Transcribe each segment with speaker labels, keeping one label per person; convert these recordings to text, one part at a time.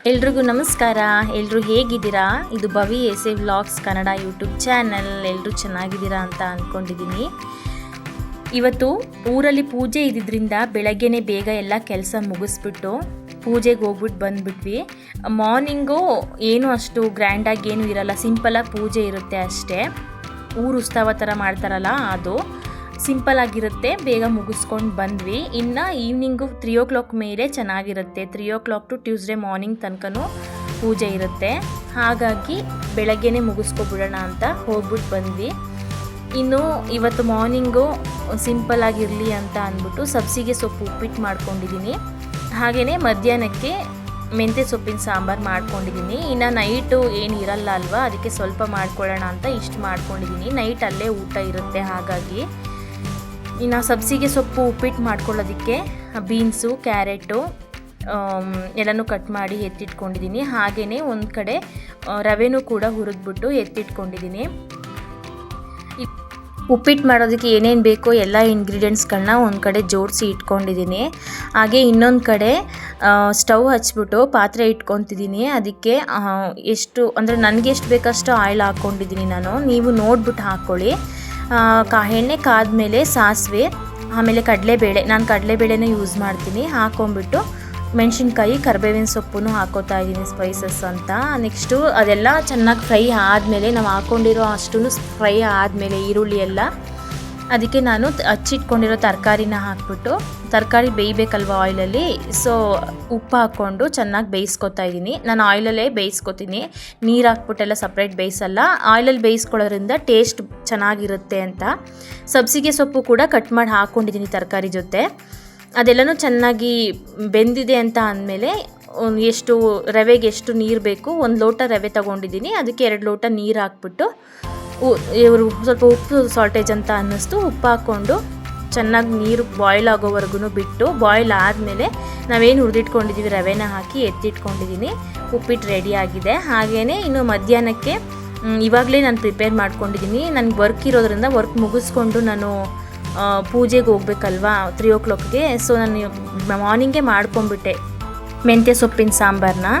Speaker 1: ಎಲ್ರಿಗೂ ನಮಸ್ಕಾರ. ಎಲ್ಲರೂ ಹೇಗಿದ್ದೀರಾ? ಇದು ಭವಿ ಎಸೆ ವ್ಲಾಗ್ಸ್ ಕನ್ನಡ ಯೂಟ್ಯೂಬ್ ಚಾನಲ್. ಎಲ್ಲರೂ ಚೆನ್ನಾಗಿದ್ದೀರಾ ಅಂತ ಅಂದ್ಕೊಂಡಿದ್ದೀನಿ. ಇವತ್ತು ಊರಲ್ಲಿ ಪೂಜೆ ಇದ್ದಿದ್ದರಿಂದ ಬೆಳಗ್ಗೆನೇ ಬೇಗ ಎಲ್ಲ ಕೆಲಸ ಮುಗಿಸ್ಬಿಟ್ಟು ಪೂಜೆಗೆ ಹೋಗ್ಬಿಟ್ಟು ಬಂದುಬಿಟ್ವಿ. ಮಾರ್ನಿಂಗು ಏನು ಅಷ್ಟು ಗ್ರ್ಯಾಂಡಾಗಿ ಏನೂ ಇರಲ್ಲ, ಸಿಂಪಲಾಗಿ ಪೂಜೆ ಇರುತ್ತೆ ಅಷ್ಟೇ. ಊರು ಉತ್ಸವ ಥರ ಮಾಡ್ತಾರಲ್ಲ ಅದು ಸಿಂಪಲ್ ಆಗಿರುತ್ತೆ. ಬೇಗ ಮುಗಿಸ್ಕೊಂಡು ಬಂದ್ವಿ. ಇನ್ನು ಈವ್ನಿಂಗು 3 o'clock ಮೇಲೆ ಚೆನ್ನಾಗಿರುತ್ತೆ. 3 o'clock ಟು ಟ್ಯೂಸ್ಡೇ ಮಾರ್ನಿಂಗ್ ತನಕನೂ ಪೂಜೆ ಇರುತ್ತೆ. ಹಾಗಾಗಿ ಬೆಳಗ್ಗೆನೇ ಮುಗಿಸ್ಕೊಬಿಡೋಣ ಅಂತ ಹೋಗ್ಬಿಟ್ಟು ಬಂದ್ವಿ. ಇನ್ನು ಇವತ್ತು ಮಾರ್ನಿಂಗು ಸಿಂಪಲ್ಲಾಗಿರಲಿ ಅಂತ ಅಂದ್ಬಿಟ್ಟು ಸಬ್ಸಿಗೆ ಸೊಪ್ಪು ಉಪ್ಪಿಟ್ಟು ಮಾಡ್ಕೊಂಡಿದ್ದೀನಿ. ಹಾಗೆಯೇ ಮಧ್ಯಾಹ್ನಕ್ಕೆ ಮೆಂತ್ಯ ಸೊಪ್ಪಿನ ಸಾಂಬಾರು ಮಾಡ್ಕೊಂಡಿದ್ದೀನಿ. ಇನ್ನು ನೈಟು ಏನು ಇರಲ್ಲ ಅಲ್ವಾ, ಅದಕ್ಕೆ ಸ್ವಲ್ಪ ಮಾಡ್ಕೊಳ್ಳೋಣ ಅಂತ ಇಷ್ಟು ಮಾಡ್ಕೊಂಡಿದ್ದೀನಿ. ನೈಟ್ ಅಲ್ಲೇ ಊಟ ಇರುತ್ತೆ. ಹಾಗಾಗಿ ಇನ್ನು ಸಬ್ಸಿಗೆ ಸೊಪ್ಪು ಉಪ್ಪಿಟ್ಟು ಮಾಡ್ಕೊಳ್ಳೋದಕ್ಕೆ ಬೀನ್ಸು, ಕ್ಯಾರೆಟು ಎಲ್ಲನೂ ಕಟ್ ಮಾಡಿ ಎತ್ತಿಟ್ಕೊಂಡಿದ್ದೀನಿ. ಹಾಗೆಯೇ ಒಂದು ಕಡೆ ರವೆನೂ ಕೂಡ ಹುರಿದ್ಬಿಟ್ಟು ಎತ್ತಿಟ್ಕೊಂಡಿದ್ದೀನಿ. ಉಪ್ಪಿಟ್ಟು ಮಾಡೋದಕ್ಕೆ ಏನೇನು ಬೇಕೋ ಎಲ್ಲ ಇಂಗ್ರೀಡಿಯೆಂಟ್ಸ್ಗಳನ್ನ ಒಂದು ಕಡೆ ಜೋಡಿಸಿ ಇಟ್ಕೊಂಡಿದ್ದೀನಿ. ಹಾಗೆ ಇನ್ನೊಂದು ಕಡೆ ಸ್ಟವ್ ಹಚ್ಬಿಟ್ಟು ಪಾತ್ರೆ ಇಟ್ಕೊತಿದ್ದೀನಿ. ಅದಕ್ಕೆ ಎಷ್ಟು ಅಂದರೆ ನನಗೆ ಎಷ್ಟು ಬೇಕಷ್ಟು ಆಯಿಲ್ ಹಾಕ್ಕೊಂಡಿದ್ದೀನಿ ನಾನು. ನೀವು ನೋಡ್ಬಿಟ್ಟು ಹಾಕ್ಕೊಳ್ಳಿ. ಎಣ್ಣೆ ಕಾದ್ಮೇಲೆ ಸಾಸಿವೆ, ಆಮೇಲೆ ಕಡಲೆಬೇಳೆ, ನಾನು ಕಡಲೆಬೇಳೆನೇ ಯೂಸ್ ಮಾಡ್ತೀನಿ, ಹಾಕ್ಕೊಂಬಿಟ್ಟು ಮೆಣಸಿನ್ಕಾಯಿ, ಕರಿಬೇವಿನ ಸೊಪ್ಪು ಹಾಕೋತಾ ಇದ್ದೀನಿ ಸ್ಪೈಸಸ್ ಅಂತ. ನೆಕ್ಸ್ಟು ಅದೆಲ್ಲ ಚೆನ್ನಾಗಿ ಫ್ರೈ ಆದಮೇಲೆ, ನಾವು ಹಾಕ್ಕೊಂಡಿರೋ ಅಷ್ಟು ಫ್ರೈ ಆದಮೇಲೆ ಈರುಳ್ಳಿ ಎಲ್ಲ, ಅದಕ್ಕೆ ನಾನು ಹಚ್ಚಿಟ್ಕೊಂಡಿರೋ ತರಕಾರಿನ ಹಾಕ್ಬಿಟ್ಟು, ತರಕಾರಿ ಬೇಯಬೇಕಲ್ವ ಆಯಿಲಲ್ಲಿ, ಸೊ ಉಪ್ಪು ಹಾಕ್ಕೊಂಡು ಚೆನ್ನಾಗಿ ಬೇಯಿಸ್ಕೊತಾ ಇದ್ದೀನಿ. ನಾನು ಆಯಿಲಲ್ಲೇ ಬೇಯಿಸ್ಕೊತೀನಿ, ನೀರು ಹಾಕ್ಬಿಟ್ಟೆಲ್ಲ ಸಪ್ರೇಟ್ ಬೇಯಿಸಲ್ಲ. ಆಯಿಲಲ್ಲಿ ಬೇಯಿಸ್ಕೊಳ್ಳೋದ್ರಿಂದ ಟೇಸ್ಟ್ ಚೆನ್ನಾಗಿರುತ್ತೆ ಅಂತ. ಸಬ್ಸಿಗೆ ಸೊಪ್ಪು ಕೂಡ ಕಟ್ ಮಾಡಿ ಹಾಕ್ಕೊಂಡಿದ್ದೀನಿ ತರಕಾರಿ ಜೊತೆ. ಅದೆಲ್ಲನೂ ಚೆನ್ನಾಗಿ ಬೆಂದಿದೆ ಅಂತ ಅಂದಮೇಲೆ ಎಷ್ಟು ರವೆಗೆ ಎಷ್ಟು ನೀರು ಬೇಕು, 1 ಲೋಟ ರವೆ ತೊಗೊಂಡಿದ್ದೀನಿ. ಅದಕ್ಕೆ 2 ಲೋಟ ನೀರು ಹಾಕ್ಬಿಟ್ಟು ಇವರು ಸ್ವಲ್ಪ ಉಪ್ಪು ಸಾಲ್ಟೇಜ್ ಅಂತ ಅನ್ನಿಸ್ತು, ಉಪ್ಪು ಹಾಕ್ಕೊಂಡು ಚೆನ್ನಾಗಿ ನೀರು ಬಾಯ್ಲ್ ಆಗೋವರೆಗೂ ಬಿಟ್ಟು, ಬಾಯ್ಲ್ ಆದಮೇಲೆ ನಾವೇನು ಹುರಿದಿಟ್ಕೊಂಡಿದ್ದೀವಿ ರವೆನ ಹಾಕಿ ಎತ್ತಿಟ್ಕೊಂಡಿದ್ದೀನಿ. ಉಪ್ಪಿಟ್ಟು ರೆಡಿ ಆಗಿದೆ. ಹಾಗೆಯೇ ಇನ್ನು ಮಧ್ಯಾಹ್ನಕ್ಕೆ ಇವಾಗಲೇ ನಾನು ಪ್ರಿಪೇರ್ ಮಾಡ್ಕೊಂಡಿದ್ದೀನಿ. ನನಗೆ ವರ್ಕ್ ಇರೋದ್ರಿಂದ ವರ್ಕ್ ಮುಗಿಸ್ಕೊಂಡು ನಾನು ಪೂಜೆಗೆ ಹೋಗ್ಬೇಕಲ್ವಾ 3 o'clockಗೆ. ಸೊ ನಾನು ಮಾರ್ನಿಂಗೇ ಮಾಡ್ಕೊಂಬಿಟ್ಟೆ ಮೆಂತ್ಯ ಸೊಪ್ಪಿನ ಸಾಂಬಾರನ್ನ.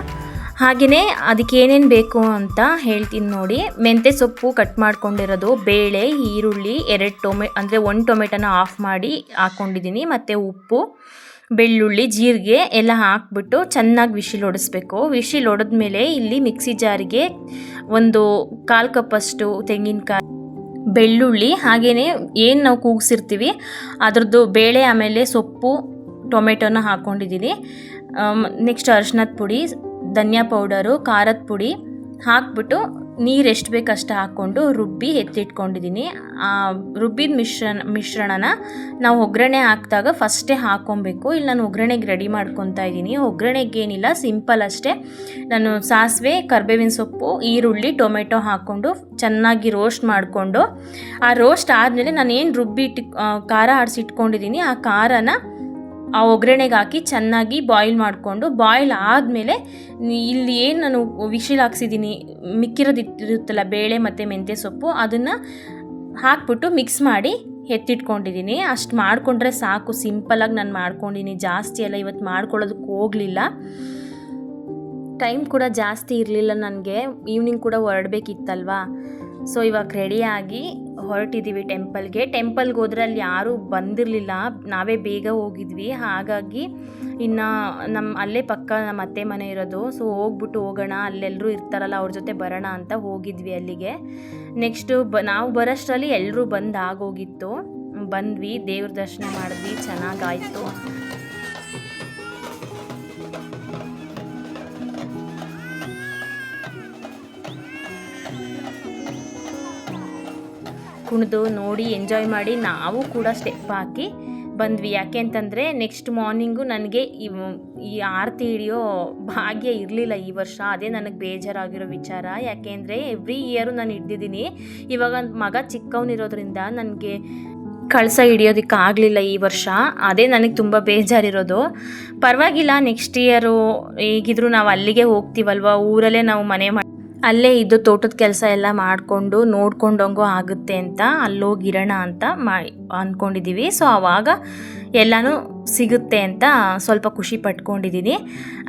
Speaker 1: ಹಾಗೆಯೇ ಅದಕ್ಕೆ ಏನೇನು ಬೇಕು ಅಂತ ಹೇಳ್ತೀನಿ ನೋಡಿ. ಮೆಂತ್ಯ ಸೊಪ್ಪು ಕಟ್ ಮಾಡ್ಕೊಂಡಿರೋದು, ಬೇಳೆ, ಈರುಳ್ಳಿ, 1 ಟೊಮೆಟೊನ ಆಫ್ ಮಾಡಿ ಹಾಕ್ಕೊಂಡಿದ್ದೀನಿ, ಮತ್ತು ಉಪ್ಪು, ಬೆಳ್ಳುಳ್ಳಿ, ಜೀರಿಗೆ ಎಲ್ಲ ಹಾಕ್ಬಿಟ್ಟು ಚೆನ್ನಾಗಿ ವಿಶಿಲ್ ಹೊಡಿಸ್ಬೇಕು. ವಿಶಿಲ್ ಹೊಡೆದ್ಮೇಲೆ ಇಲ್ಲಿ ಮಿಕ್ಸಿ ಜಾರಿಗೆ 1/4 ಕಪ್ಪಷ್ಟು ತೆಂಗಿನಕಾಯಿ, ಬೆಳ್ಳುಳ್ಳಿ, ಹಾಗೆಯೇ ಏನು ನಾವು ಕೂಗಿಸಿರ್ತೀವಿ ಅದ್ರದ್ದು ಬೇಳೆ, ಆಮೇಲೆ ಸೊಪ್ಪು, ಟೊಮೆಟೊನ ಹಾಕ್ಕೊಂಡಿದ್ದೀನಿ. ನೆಕ್ಸ್ಟ್ ಅರಿಶಿನದ ಪುಡಿ, ಧನಿಯಾ ಪೌಡರು, ಖಾರದ ಪುಡಿ ಹಾಕ್ಬಿಟ್ಟು ನೀರು ಎಷ್ಟು ಬೇಕಷ್ಟು ಹಾಕ್ಕೊಂಡು ರುಬ್ಬಿ ಎತ್ತಿಟ್ಕೊಂಡಿದ್ದೀನಿ. ರುಬ್ಬಿದ ಮಿಶ್ರಣನ ನಾವು ಒಗ್ಗರಣೆ ಹಾಕಿದಾಗ ಫಸ್ಟೇ ಹಾಕ್ಕೊಬೇಕು. ಇಲ್ಲಿ ನಾನು ಒಗ್ಗರಣೆಗೆ ರೆಡಿ ಮಾಡ್ಕೊತಾ ಇದ್ದೀನಿ. ಒಗ್ಗರಣೆಗೇನಿಲ್ಲ, ಸಿಂಪಲ್ ಅಷ್ಟೇ. ನಾನು ಸಾಸಿವೆ, ಕರಿಬೇವಿನ ಸೊಪ್ಪು, ಈರುಳ್ಳಿ, ಟೊಮೆಟೊ ಹಾಕ್ಕೊಂಡು ಚೆನ್ನಾಗಿ ರೋಸ್ಟ್ ಮಾಡಿಕೊಂಡು, ಆ ರೋಸ್ಟ್ ಆದಮೇಲೆ ನಾನು ಏನು ಖಾರ ಆಡಿಸಿಟ್ಕೊಂಡಿದ್ದೀನಿ ಆ ಖಾರನ ಆ ಒಗ್ಗರಣೆಗೆ ಹಾಕಿ ಚೆನ್ನಾಗಿ ಬಾಯ್ಲ್ ಮಾಡಿಕೊಂಡು, ಬಾಯ್ಲ್ ಆದಮೇಲೆ ಇಲ್ಲಿ ಏನು ನಾನು ವಿಶಿಲ್ ಹಾಕ್ಸಿದ್ದೀನಿ ಮಿಕ್ಕಿರೋದಿರುತ್ತಲ್ಲ ಬೇಳೆ ಮತ್ತು ಮೆಂತ್ಯ ಸೊಪ್ಪು, ಅದನ್ನು ಹಾಕ್ಬಿಟ್ಟು ಮಿಕ್ಸ್ ಮಾಡಿ ಎತ್ತಿಟ್ಕೊಂಡಿದ್ದೀನಿ. ಅಷ್ಟು ಮಾಡಿಕೊಂಡ್ರೆ ಸಾಕು. ಸಿಂಪಲಾಗಿ ನಾನು ಮಾಡ್ಕೊಂಡಿದ್ದೀನಿ, ಜಾಸ್ತಿ ಎಲ್ಲ ಇವತ್ತು ಮಾಡ್ಕೊಳ್ಳೋದಕ್ಕೆ ಹೋಗಲಿಲ್ಲ. ಟೈಮ್ ಕೂಡ ಜಾಸ್ತಿ ಇರಲಿಲ್ಲ ನನಗೆ, ಈವ್ನಿಂಗ್ ಕೂಡ ಹೊರಡಬೇಕಿತ್ತಲ್ವಾ. ಸೊ ಇವಾಗ ರೆಡಿಯಾಗಿ ಹೊರಟಿದ್ದೀವಿ ಟೆಂಪಲ್ಗೆ ಹೋದರೆ ಅಲ್ಲಿ ಯಾರೂ ಬಂದಿರಲಿಲ್ಲ, ನಾವೇ ಬೇಗ ಹೋಗಿದ್ವಿ. ಹಾಗಾಗಿ ಇನ್ನು ಅಲ್ಲೇ ಪಕ್ಕ ನಮ್ಮ ಅತ್ತೆ ಮನೆ ಇರೋದು. ಸೊ ಹೋಗೋಣ, ಅಲ್ಲೆಲ್ಲರೂ ಇರ್ತಾರಲ್ಲ ಅವ್ರ ಜೊತೆ ಬರೋಣ ಅಂತ ಹೋಗಿದ್ವಿ ಅಲ್ಲಿಗೆ. ನೆಕ್ಸ್ಟು ನಾವು ಬರೋಷ್ಟರಲ್ಲಿ ಎಲ್ಲರೂ ಆಗೋಗಿತ್ತು. ಬಂದ್ವಿ, ದೇವ್ರ ದರ್ಶನ ಮಾಡಿದ್ವಿ, ಚೆನ್ನಾಗಾಯಿತು. ಕುಣಿದು ನೋಡಿ ಎಂಜಾಯ್ ಮಾಡಿ ನಾವು ಕೂಡ ಸ್ಟೆಪ್ ಹಾಕಿ ಬಂದ್ವಿ. ಯಾಕೆ ಅಂತಂದರೆ ನೆಕ್ಸ್ಟ್ ಮಾರ್ನಿಂಗು ನನಗೆ ಈ ಆರತಿ ಹಿಡಿಯೋ ಭಾಗ್ಯ ಇರಲಿಲ್ಲ ಈ ವರ್ಷ. ಅದೇ ನನಗೆ ಬೇಜಾರಾಗಿರೋ ವಿಚಾರ. ಯಾಕೆಂದರೆ ಎವ್ರಿ ಇಯರು ನಾನು ಹಿಡ್ದಿದ್ದೀನಿ. ಇವಾಗ ಮಗ ಚಿಕ್ಕವನಿರೋದ್ರಿಂದ ನನಗೆ ಕಳಸ ಹಿಡಿಯೋದಕ್ಕೆ ಆಗಲಿಲ್ಲ ಈ ವರ್ಷ. ಅದೇ ನನಗೆ ತುಂಬ ಬೇಜಾರಿರೋದು. ಪರವಾಗಿಲ್ಲ, ನೆಕ್ಸ್ಟ್ ಇಯರು ಹೇಗಿದ್ರು ನಾವು ಅಲ್ಲಿಗೆ ಹೋಗ್ತೀವಲ್ವ, ಊರಲ್ಲೇ ನಾವು ಮನೆ ಅಲ್ಲೇ ಇದ್ದು ತೋಟದ ಕೆಲಸ ಎಲ್ಲ ಮಾಡಿಕೊಂಡು ನೋಡ್ಕೊಂಡಂಗೂ ಆಗುತ್ತೆ ಅಂತ ಅಲ್ಲೋಗಿರೋಣ ಅಂತ ಅಂದ್ಕೊಂಡಿದ್ದೀವಿ. ಸೊ ಆವಾಗ ಎಲ್ಲನೂ ಸಿಗುತ್ತೆ ಅಂತ ಸ್ವಲ್ಪ ಖುಷಿ ಪಟ್ಕೊಂಡಿದ್ದೀನಿ.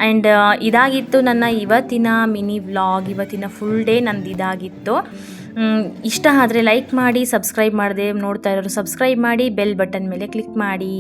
Speaker 1: ಆ್ಯಂಡ್ ಇದಾಗಿತ್ತು ನನ್ನ ಇವತ್ತಿನ ಮಿನಿ ವ್ಲಾಗ್, ಇವತ್ತಿನ ಫುಲ್ ಡೇ ನಂದು ಇದಾಗಿತ್ತು. ಇಷ್ಟ ಆದರೆ ಲೈಕ್ ಮಾಡಿ, ಸಬ್ಸ್ಕ್ರೈಬ್ ಮಾಡದೆ ನೋಡ್ತಾ ಇರೋರು ಸಬ್ಸ್ಕ್ರೈಬ್ ಮಾಡಿ, ಬೆಲ್ ಬಟನ್ ಮೇಲೆ ಕ್ಲಿಕ್ ಮಾಡಿ.